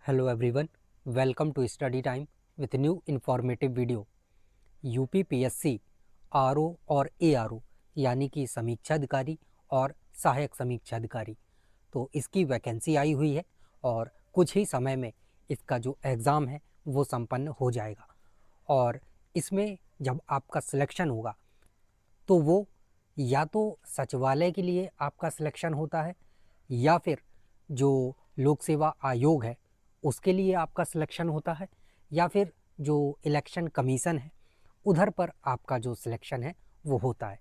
Hello everyone, welcome to study time with new informative video. UPPSC RO और ARO यानी कि समीक्षा अधिकारी और सहायक समीक्षा अधिकारी, तो इसकी वैकेंसी आई हुई है और कुछ ही समय में इसका जो एग्ज़ाम है वो संपन्न हो जाएगा। और इसमें जब आपका सिलेक्शन होगा तो वो या तो सचिवालय के लिए आपका सिलेक्शन होता है या फिर जो लोक सेवा आयोग है उसके लिए आपका सिलेक्शन होता है या फिर जो इलेक्शन कमीशन है उधर पर आपका जो सिलेक्शन है वो होता है।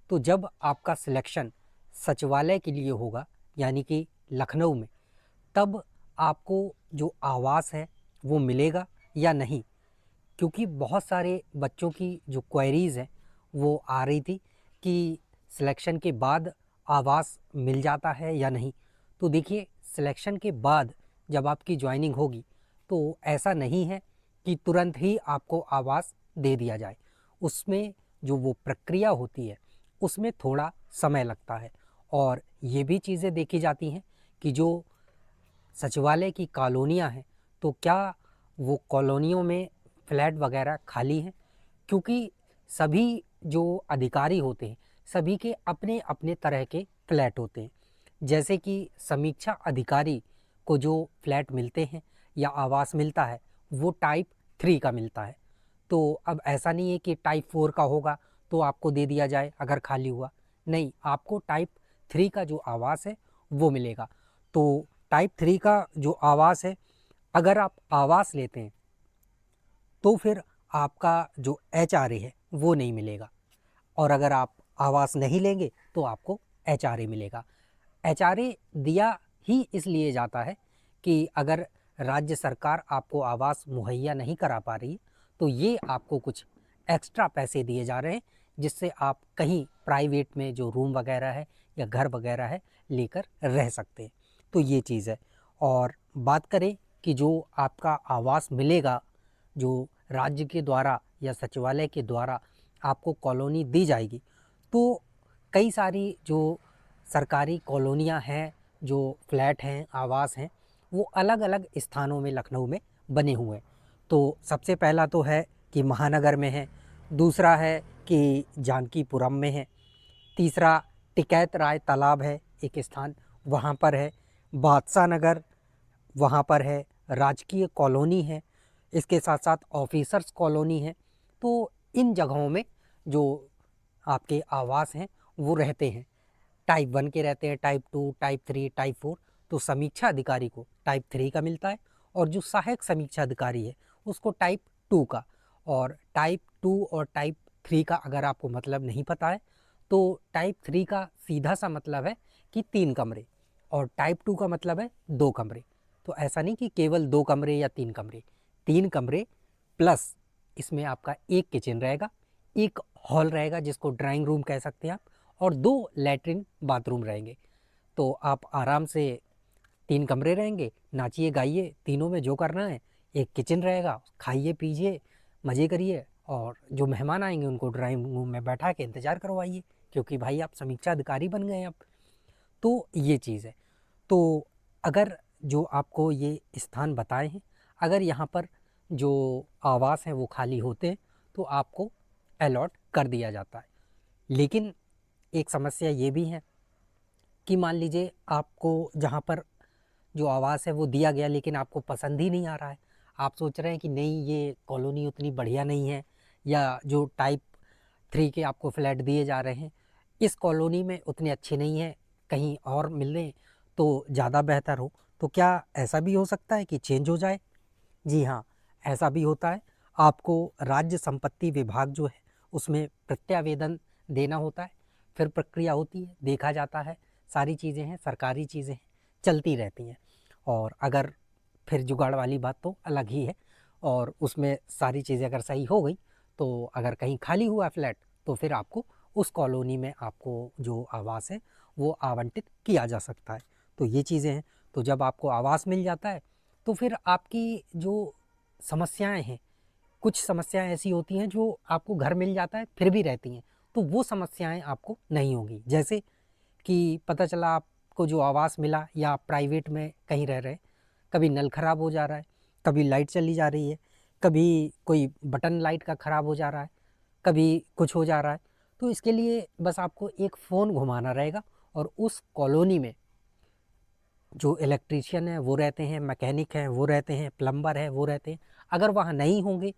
तो जब आपका सिलेक्शन सचिवालय के लिए होगा यानी कि लखनऊ में, तब आपको जो आवास है वो मिलेगा या नहीं, क्योंकि बहुत सारे बच्चों की जो क्वेरीज़ हैं वो आ रही थी कि सिलेक्शन के बाद आवास मिल जाता है या नहीं। तो देखिए, सिलेक्शन के बाद जब आपकी ज्वाइनिंग होगी तो ऐसा नहीं है कि तुरंत ही आपको आवास दे दिया जाए। उसमें जो वो प्रक्रिया होती है उसमें थोड़ा समय लगता है और ये भी चीज़ें देखी जाती हैं कि जो सचिवालय की कॉलोनियाँ हैं तो क्या वो कॉलोनियों में फ्लैट वगैरह खाली हैं, क्योंकि सभी जो अधिकारी होते हैं सभी के अपने अपने तरह के फ्लैट होते हैं। जैसे कि समीक्षा अधिकारी को जो फ्लैट मिलते हैं या आवास मिलता है वो टाइप 3 का मिलता है। तो अब ऐसा नहीं है कि टाइप 4 का होगा तो आपको दे दिया जाए अगर खाली हुआ, नहीं, आपको टाइप 3 का जो आवास है वो मिलेगा। तो टाइप 3 का जो आवास है, अगर आप आवास लेते हैं तो फिर आपका जो एचआरए है वो नहीं मिलेगा, और अगर आप आवास नहीं लेंगे तो आपको एचआरए मिलेगा। एचआरए दिया ही इसलिए जाता है कि अगर राज्य सरकार आपको आवास मुहैया नहीं करा पा रही है तो ये आपको कुछ एक्स्ट्रा पैसे दिए जा रहे हैं जिससे आप कहीं प्राइवेट में जो रूम वगैरह है या घर वगैरह है लेकर रह सकते हैं। तो ये चीज़ है। और बात करें कि जो आपका आवास मिलेगा, जो राज्य के द्वारा या सचिवालय के द्वारा आपको कॉलोनी दी जाएगी, तो कई सारी जो सरकारी कॉलोनियाँ हैं, जो फ्लैट हैं, आवास हैं, वो अलग अलग स्थानों में लखनऊ में बने हुए हैं। तो सबसे पहला तो है कि महानगर में है, दूसरा है कि जानकीपुरम में है, तीसरा टिकैत राय तालाब है एक स्थान, वहाँ पर है, बादशाह नगर वहाँ पर है, राजकीय कॉलोनी है, इसके साथ साथ ऑफिसर्स कॉलोनी है। तो इन जगहों में जो आपके आवास हैं वो रहते हैं, टाइप 1 के रहते हैं, टाइप 2, टाइप 3, टाइप 4। तो समीक्षा अधिकारी को टाइप 3 का मिलता है और जो सहायक समीक्षा अधिकारी है उसको टाइप 2 का। और टाइप 2 और टाइप 3 का अगर आपको मतलब नहीं पता है तो टाइप 3 का सीधा सा मतलब है कि 3 कमरे, और टाइप 2 का मतलब है 2 कमरे। तो ऐसा नहीं कि केवल 2 कमरे या 3 कमरे, 3 कमरे प्लस इसमें आपका एक किचन रहेगा, एक हॉल रहेगा जिसको ड्राइंग रूम कह सकते हैं आप, और 2 लैट्रिन बाथरूम रहेंगे। तो आप आराम से 3 कमरे रहेंगे, नाचिए गाइए तीनों में जो करना है, एक किचन रहेगा, खाइए पीजिए मज़े करिए, और जो मेहमान आएंगे उनको ड्राइंग रूम में बैठा के इंतज़ार करवाइए, क्योंकि भाई आप समीक्षा अधिकारी बन गए अब। तो ये चीज़ है। तो अगर जो आपको ये स्थान बताए हैं, अगर यहाँ पर जो आवास हैं वो खाली होते हैं तो आपको अलॉट कर दिया जाता है। लेकिन एक समस्या ये भी है कि मान लीजिए आपको जहाँ पर जो आवास है वो दिया गया लेकिन आपको पसंद ही नहीं आ रहा है, आप सोच रहे हैं कि नहीं ये कॉलोनी उतनी बढ़िया नहीं है, या जो टाइप 3 के आपको फ्लैट दिए जा रहे हैं इस कॉलोनी में उतने अच्छे नहीं हैं, कहीं और मिल रहे तो ज़्यादा बेहतर हो, तो क्या ऐसा भी हो सकता है कि चेंज हो जाए? जी हाँ, ऐसा भी होता है। आपको राज्य संपत्ति विभाग जो है उसमें प्रत्यावेदन देना होता है, फिर प्रक्रिया होती है, देखा जाता है, सारी चीज़ें हैं, सरकारी चीज़ें हैं, चलती रहती हैं। और अगर फिर जुगाड़ वाली बात तो अलग ही है, और उसमें सारी चीज़ें अगर सही हो गई तो अगर कहीं खाली हुआ फ्लैट तो फिर आपको उस कॉलोनी में आपको जो आवास है वो आवंटित किया जा सकता है। तो ये चीज़ें हैं। तो जब आपको आवास मिल जाता है तो फिर आपकी जो समस्याएं हैं, कुछ समस्याएं ऐसी होती हैं जो आपको घर मिल जाता है फिर भी रहती हैं, तो वो समस्याएं आपको नहीं होंगी। जैसे कि पता चला आपको जो आवास मिला या आप प्राइवेट में कहीं रह रहे, कभी नल ख़राब हो जा रहा है, कभी लाइट चली जा रही है, कभी कोई बटन लाइट का ख़राब हो जा रहा है, कभी कुछ हो जा रहा है। तो इसके लिए बस आपको एक फ़ोन घुमाना रहेगा और उस कॉलोनी में जो इलेक्ट्रीशियन है वो रहते हैं, मैकेनिक हैं वो रहते हैं, प्लम्बर है वो रहते हैं। अगर वहाँ नहीं होंगे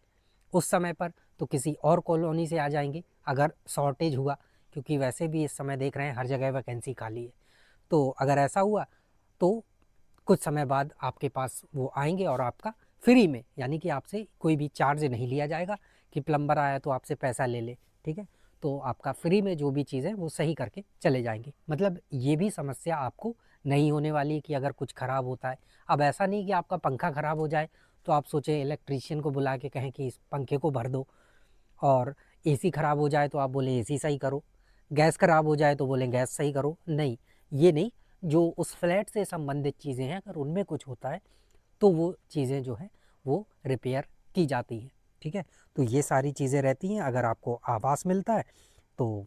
उस समय पर तो किसी और कॉलोनी से आ जाएंगे अगर शॉर्टेज हुआ, क्योंकि वैसे भी इस समय देख रहे हैं हर जगह वैकेंसी खाली है। तो अगर ऐसा हुआ तो कुछ समय बाद आपके पास वो आएंगे और आपका फ्री में, यानी कि आपसे कोई भी चार्ज नहीं लिया जाएगा कि प्लम्बर आया तो आपसे पैसा ले ले, ठीक है। तो आपका फ्री में जो भी चीज़ है वो सही करके चले जाएंगे। मतलब ये भी समस्या आपको नहीं होने वाली कि अगर कुछ ख़राब होता है। अब ऐसा नहीं कि आपका पंखा ख़राब हो जाए तो आप सोचें इलेक्ट्रीशियन को बुला के कहें कि इस पंखे को भर दो, और एसी ख़राब हो जाए तो आप बोलें एसी सही करो, गैस ख़राब हो जाए तो बोलें गैस सही करो। नहीं, ये नहीं। जो उस फ्लैट से संबंधित चीज़ें हैं अगर उनमें कुछ होता है तो वो चीज़ें जो हैं वो रिपेयर की जाती हैं, ठीक है। तो ये सारी चीज़ें रहती हैं। अगर आपको आवास मिलता है तो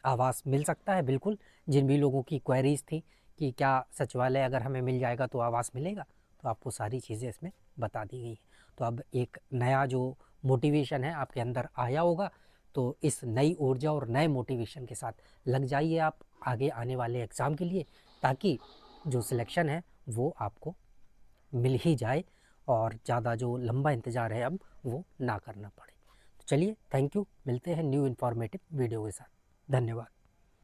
आवास मिल सकता है बिल्कुल। जिन भी लोगों की क्वेरीज थी कि क्या सचिवालय अगर हमें मिल जाएगा तो आवास मिलेगा, तो आपको सारी चीज़ें इसमें बता दी गई हैं। तो अब एक नया जो मोटिवेशन है आपके अंदर आया होगा, तो इस नई ऊर्जा और नए मोटिवेशन के साथ लग जाइए आप आगे आने वाले एग्ज़ाम के लिए, ताकि जो सिलेक्शन है वो आपको मिल ही जाए और ज़्यादा जो लंबा इंतज़ार है अब वो ना करना पड़े। तो चलिए, थैंक यू, मिलते हैं न्यू इन्फॉर्मेटिव वीडियो के साथ। धन्यवाद।